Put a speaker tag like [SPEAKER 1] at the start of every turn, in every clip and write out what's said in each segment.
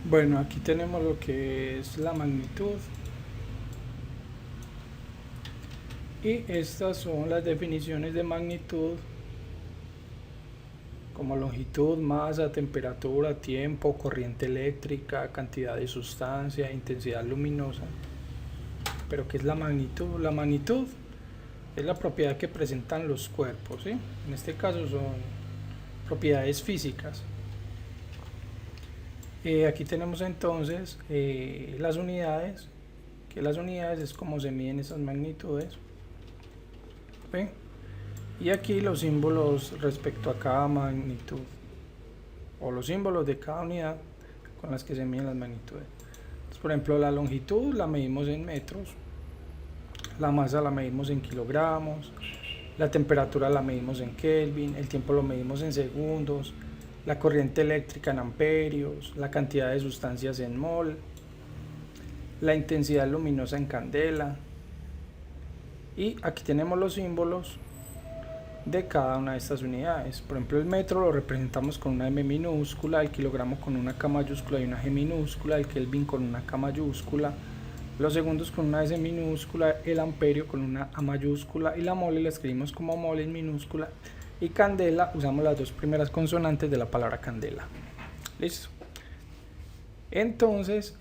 [SPEAKER 1] Bueno, aquí tenemos lo que es la magnitud y estas son las definiciones de magnitud como longitud, masa, temperatura, tiempo, corriente eléctrica, cantidad de sustancia, intensidad luminosa. Pero ¿qué es la magnitud? La magnitud es la propiedad que presentan los cuerpos, ¿sí? En este caso son propiedades físicas. Aquí tenemos entonces las unidades, que las unidades es como se miden esas magnitudes. ¿Ven? Y aquí los símbolos respecto a cada magnitud, o los símbolos de cada unidad con las que se miden las magnitudes. Entonces, por ejemplo, la longitud la medimos en metros, la masa la medimos en kilogramos, la temperatura la medimos en Kelvin, el tiempo lo medimos en segundos, la corriente eléctrica en amperios, la cantidad de sustancias en mol, la intensidad luminosa en candela. Y aquí tenemos los símbolos de cada una de estas unidades. Por ejemplo, el metro lo representamos con una M minúscula, el kilogramo con una K mayúscula y una G minúscula, el Kelvin con una K mayúscula, los segundos con una S minúscula, el amperio con una A mayúscula y la mole la escribimos como mole en minúscula, y candela usamos las dos primeras consonantes de la palabra candela. Listo. Entonces,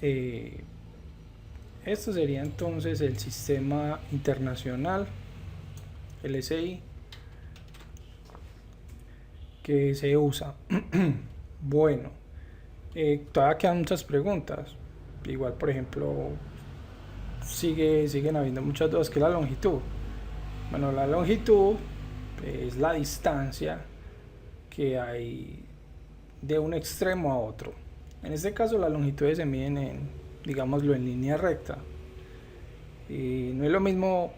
[SPEAKER 1] esto sería entonces el sistema internacional, el SI, que se usa. Bueno, todavía quedan muchas preguntas. Igual, por ejemplo, siguen habiendo muchas dudas. ¿Qué es la longitud? Bueno, la longitud es la distancia que hay de un extremo a otro. En este caso, las longitudes se miden digámoslo, en línea recta. Y no es lo mismo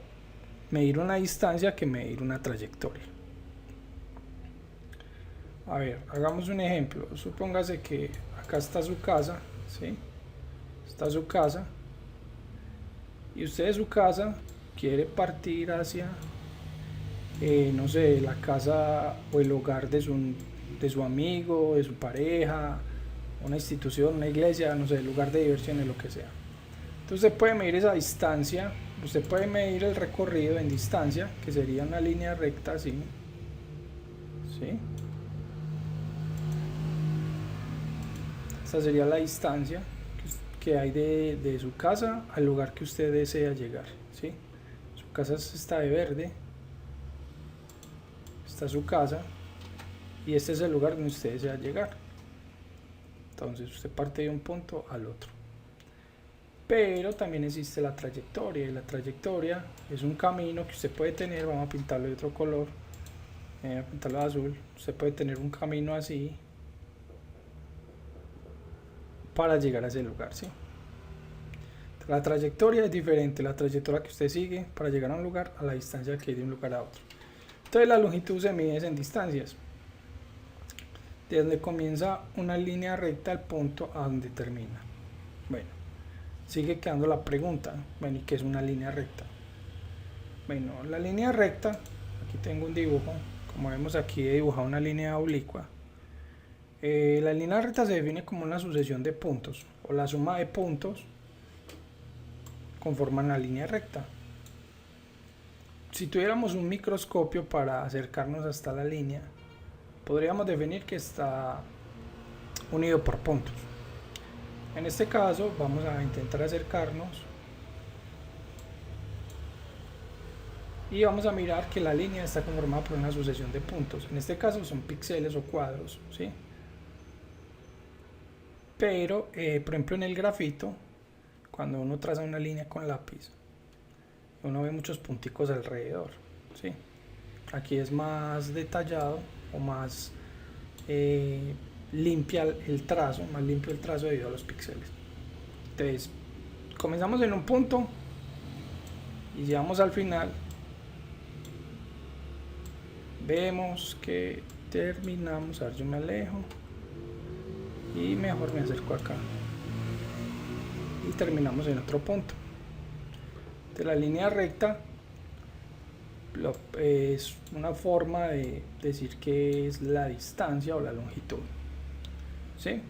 [SPEAKER 1] medir una distancia que medir una trayectoria. A ver, hagamos un ejemplo. Supóngase que acá está su casa, ¿sí? Está su casa. Y usted de su casa quiere partir hacia, no sé, la casa o el hogar de su amigo, de su pareja, una institución, una iglesia, no sé, el lugar de diversiones, lo que sea. Entonces usted puede medir esa distancia, usted puede medir el recorrido en distancia, que sería una línea recta así, ¿sí? Esta sería la distancia que hay de su casa al lugar que usted desea llegar, ¿sí? Su casa está de verde, está su casa, y este es el lugar donde usted desea llegar. Entonces usted parte de un punto al otro. Pero también existe la trayectoria, y la trayectoria es un camino que usted puede tener. Vamos a pintarlo de otro color, voy a pintarlo de azul. Usted puede tener un camino así para llegar a ese lugar, ¿sí? La trayectoria es diferente, la trayectoria que usted sigue para llegar a un lugar a la distancia que hay de un lugar a otro. Entonces la longitud se mide en distancias, de donde comienza una línea recta al punto a donde termina. Bueno, sigue quedando la pregunta, bueno, ¿y qué es una línea recta? Bueno, la línea recta, aquí tengo un dibujo, como vemos aquí he dibujado una línea oblicua. La línea recta se define como una sucesión de puntos, o la suma de puntos conforman la línea recta. Si tuviéramos un microscopio para acercarnos hasta la línea, podríamos definir que está unido por puntos. En este caso vamos a intentar acercarnos y vamos a mirar que la línea está conformada por una sucesión de puntos. En este caso son píxeles o cuadros, ¿sí? Pero, por ejemplo, en el grafito, cuando uno traza una línea con lápiz, uno ve muchos punticos alrededor, ¿sí? Aquí es más detallado o más limpia el trazo, más limpio el trazo debido a los píxeles. Entonces, comenzamos en un punto y llegamos al final. Vemos que terminamos. A ver, yo me alejo y mejor me acerco acá y terminamos en otro punto. De la línea recta es una forma de decir que es la distancia o la longitud, ¿sí?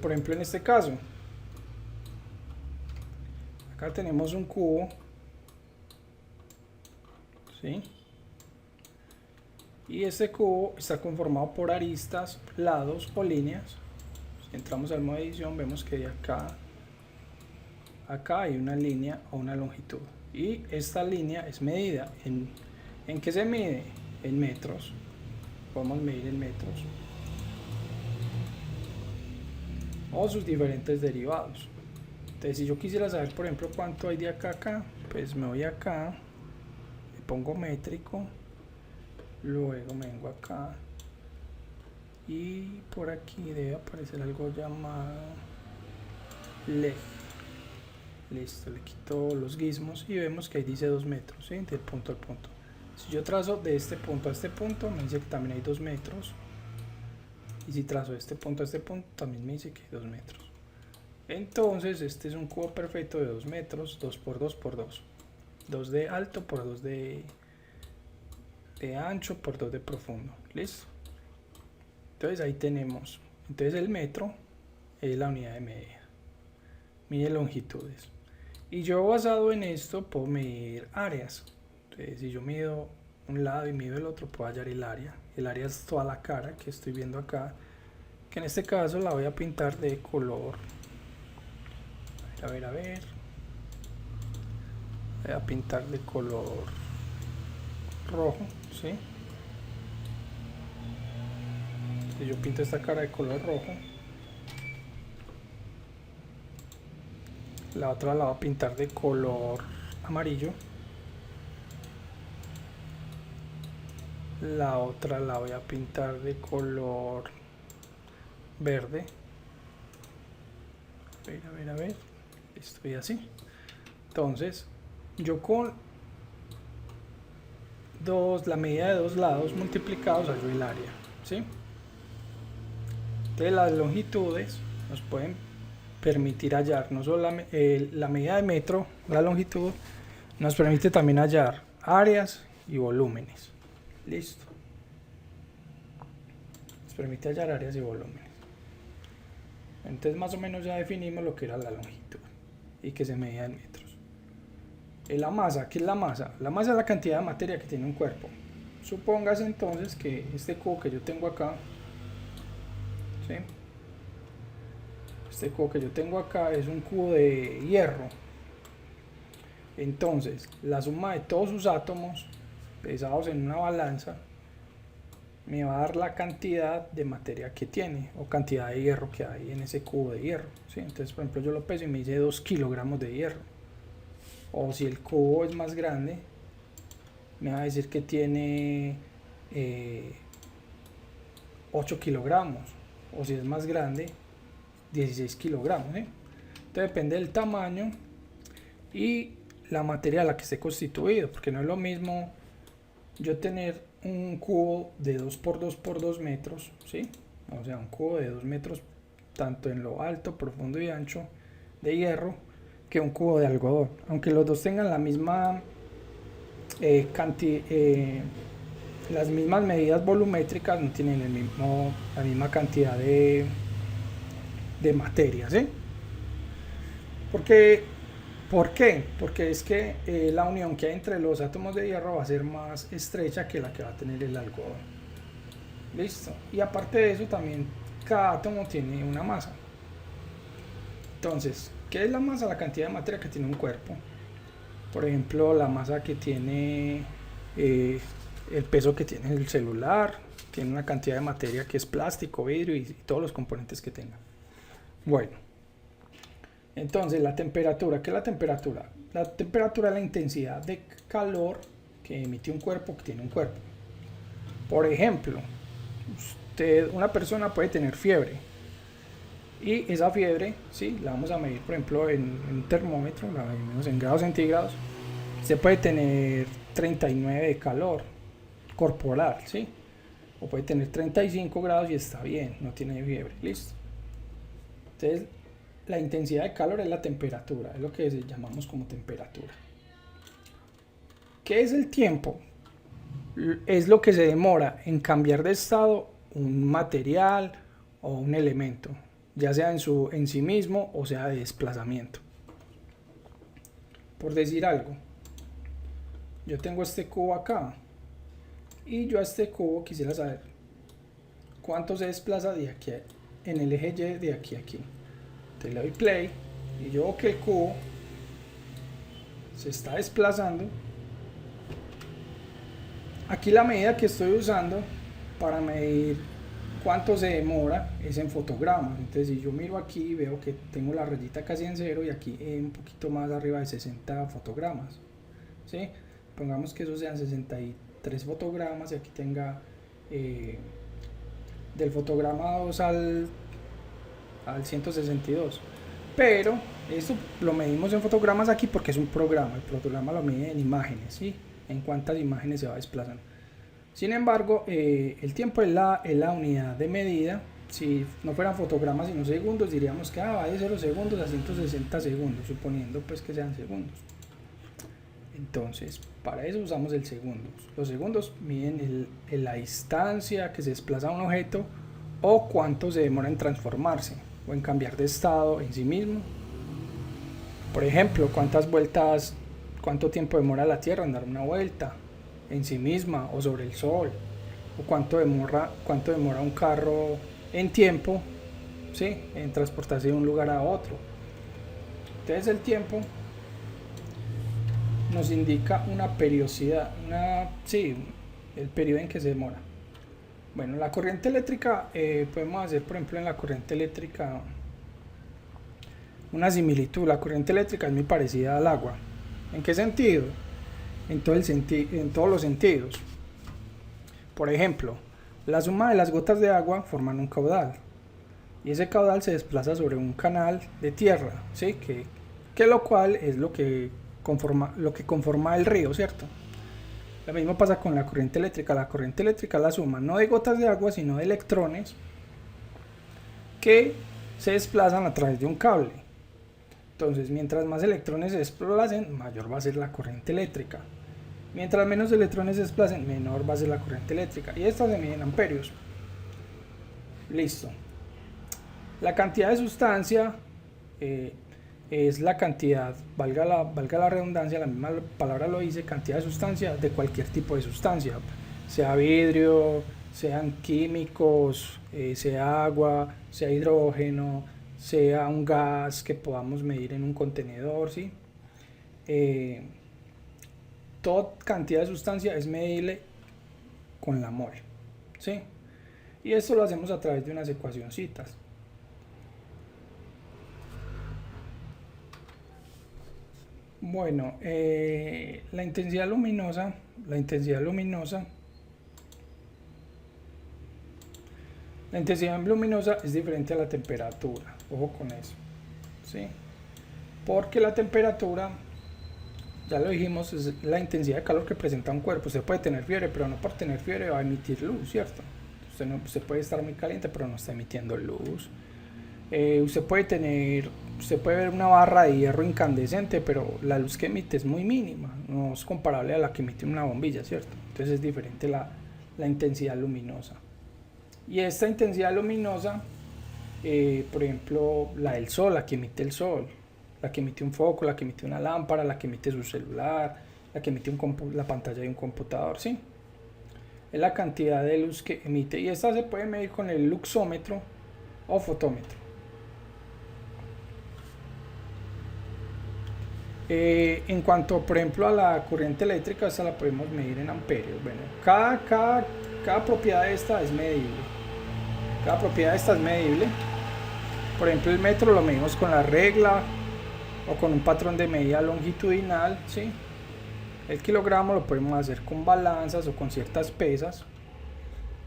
[SPEAKER 1] Por ejemplo, en este caso, acá tenemos un cubo, ¿sí? Y este cubo está conformado por aristas, lados o líneas. Si entramos al modo edición, vemos que de acá hay una línea o una longitud. Y esta línea es medida. ¿En qué se mide? En metros. Podemos medir en metros. O sus diferentes derivados. Entonces, si yo quisiera saber, por ejemplo, cuánto hay de acá a acá, pues me voy acá, le pongo métrico, luego me vengo acá y por aquí debe aparecer algo llamado leg. Listo, le quito los gizmos y vemos que ahí dice 2 metros, ¿sí? Del punto al punto. Si yo trazo de este punto a este punto, me dice que también hay 2 metros. Y si trazo de este punto a este punto, también me dice que hay 2 metros. Entonces, este es un cubo perfecto de 2 metros, 2 por 2 por 2. 2 de alto por 2 de ancho por 2 de profundo. ¿Listo? Entonces ahí tenemos. Entonces el metro es la unidad de medida. Mide longitudes. Y yo basado en esto puedo medir áreas. Entonces si yo mido un lado y mido el otro, puedo hallar el área. El área es toda la cara que estoy viendo acá, que en este caso la voy a pintar de color. A ver. Voy a pintar de color rojo, ¿sí? Si yo pinto esta cara de color rojo, la otra la voy a pintar de color amarillo, la otra la voy a pintar de color verde. A ver, estoy así. Entonces yo con la medida de 2 lados multiplicados hallo el área, ¿sí? Entonces las longitudes nos pueden permitir hallar no solo la medida de metro, la longitud, nos permite también hallar áreas y volúmenes. Listo. Nos permite hallar áreas y volúmenes. Entonces más o menos ya definimos lo que era la longitud y que se medía en metros. La masa, ¿qué es la masa? La masa es la cantidad de materia que tiene un cuerpo. Supóngase entonces que este cubo que yo tengo acá, ¿sí? Este cubo que yo tengo acá es un cubo de hierro. Entonces, la suma de todos sus átomos pesados en una balanza me va a dar la cantidad de materia que tiene o cantidad de hierro que hay en ese cubo de hierro, ¿sí? Entonces, por ejemplo, yo lo peso y me dice 2 kilogramos de hierro. O si el cubo es más grande, me va a decir que tiene 8 kilogramos. O si es más grande, 16 kilogramos, ¿sí? Entonces depende del tamaño y la materia a la que esté constituido, porque no es lo mismo yo tener un cubo de 2 por 2 por 2 metros, ¿sí? O sea, un cubo de 2 metros tanto en lo alto, profundo y ancho de hierro, que un cubo de algodón. Aunque los dos tengan la misma las mismas medidas volumétricas, no tienen la misma cantidad de materia, ¿sí? ¿Por qué? Porque es que la unión que hay entre los átomos de hierro va a ser más estrecha que la que va a tener el algodón. Listo. Y aparte de eso, también cada átomo tiene una masa. Entonces, ¿qué es la masa? La cantidad de materia que tiene un cuerpo. Por ejemplo, la masa que tiene el peso que tiene el celular, tiene una cantidad de materia que es plástico, vidrio y todos los componentes que tenga. Bueno, entonces la temperatura, ¿qué es la temperatura? La temperatura es la intensidad de calor que emite un cuerpo que tiene un cuerpo. Por ejemplo, una persona puede tener fiebre y esa fiebre, ¿sí? La vamos a medir, por ejemplo, en un termómetro, la medimos en grados centígrados. Usted puede tener 39 de calor corporal, ¿sí? O puede tener 35 grados y está bien, no tiene fiebre, listo. Entonces, la intensidad de calor es la temperatura, es lo que llamamos como temperatura. ¿Qué es el tiempo? Es lo que se demora en cambiar de estado un material o un elemento. ya sea en sí mismo o sea de desplazamiento. Por decir algo, yo tengo este cubo acá y yo a este cubo quisiera saber cuánto se desplaza de aquí en el eje Y de aquí a aquí. Entonces le doy play y yo veo que el cubo se está desplazando. Aquí la medida que estoy usando para medir cuánto se demora es en fotogramas. Entonces si yo miro aquí veo que tengo la rayita casi en 0 y aquí un poquito más arriba de 60 fotogramas, ¿sí? Pongamos que eso sean 63 fotogramas y aquí tenga del fotograma 2 al 162. Pero esto lo medimos en fotogramas aquí porque es un programa. El programa lo mide en imágenes, ¿sí? En cuántas imágenes se va desplazando. Sin embargo, el tiempo es la unidad de medida. Si no fueran fotogramas sino segundos, diríamos que va de 0 segundos a 160 segundos, suponiendo pues que sean segundos. Entonces, para eso usamos el segundo. Los segundos miden la distancia que se desplaza un objeto o cuánto se demora en transformarse o en cambiar de estado en sí mismo. Por ejemplo, cuánto tiempo demora la Tierra en dar una vuelta en sí misma o sobre el Sol, o cuánto demora un carro en tiempo, ¿sí? En transportarse de un lugar a otro. Entonces el tiempo nos indica una periodicidad, el periodo en que se demora. Bueno, la corriente eléctrica, podemos hacer por ejemplo en la corriente eléctrica una similitud. La corriente eléctrica es muy parecida al agua. ¿En qué sentido? En todos los sentidos. Por ejemplo, la suma de las gotas de agua forman un caudal y ese caudal se desplaza sobre un canal de tierra, ¿sí? que lo cual es lo que conforma el río, ¿cierto? Lo mismo pasa con la corriente eléctrica. La corriente eléctrica es la suma no de gotas de agua sino de electrones que se desplazan a través de un cable. Entonces, mientras más electrones se desplacen, mayor va a ser la corriente eléctrica. Mientras menos electrones se desplacen, menor va a ser la corriente eléctrica. Y estas se miden en amperios. Listo. La cantidad de sustancia es la cantidad, valga la redundancia, la misma palabra lo dice, cantidad de sustancia de cualquier tipo de sustancia. Sea vidrio, sean químicos, sea agua, sea hidrógeno, sea un gas que podamos medir en un contenedor, ¿sí? Toda cantidad de sustancia es medible con la mol, ¿sí? Y esto lo hacemos a través de unas ecuacioncitas. Bueno, la intensidad luminosa es diferente a la temperatura, ojo con eso, ¿sí? Porque la temperatura, ya lo dijimos, es la intensidad de calor que presenta un cuerpo. Usted puede tener fiebre, pero no por tener fiebre va a emitir luz, ¿cierto? Usted puede estar muy caliente, pero no está emitiendo luz. Usted puede ver una barra de hierro incandescente, pero la luz que emite es muy mínima, no es comparable a la que emite una bombilla, ¿cierto? Entonces es diferente la intensidad luminosa. Y esta intensidad luminosa, por ejemplo, la del sol, la que emite el sol, la que emite un foco, la que emite una lámpara, la que emite su celular, la que emite la pantalla de un computador, ¿sí? Es la cantidad de luz que emite, y esta se puede medir con el luxómetro o fotómetro. En cuanto, por ejemplo, a la corriente eléctrica, esta la podemos medir en amperios. Bueno, cada propiedad de esta es medible. Por ejemplo, el metro lo medimos con la regla o con un patrón de medida longitudinal, ¿sí? El kilogramo lo podemos hacer con balanzas o con ciertas pesas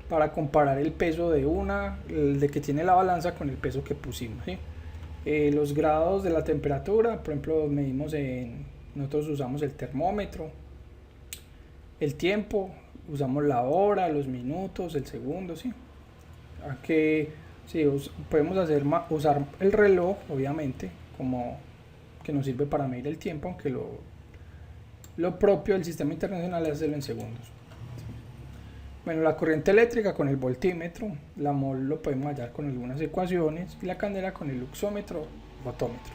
[SPEAKER 1] para comparar el peso de que tiene la balanza con el peso que pusimos, ¿sí? Los grados de la temperatura, por ejemplo, nosotros usamos el termómetro. El tiempo, usamos la hora, los minutos, el segundo, ¿sí? Podemos usar el reloj, obviamente, como que nos sirve para medir el tiempo, aunque lo propio del sistema internacional es hacerlo en segundos.
[SPEAKER 2] Bueno, la corriente eléctrica con el voltímetro, la mol lo podemos hallar con algunas ecuaciones y la candela con el luxómetro, fotómetro.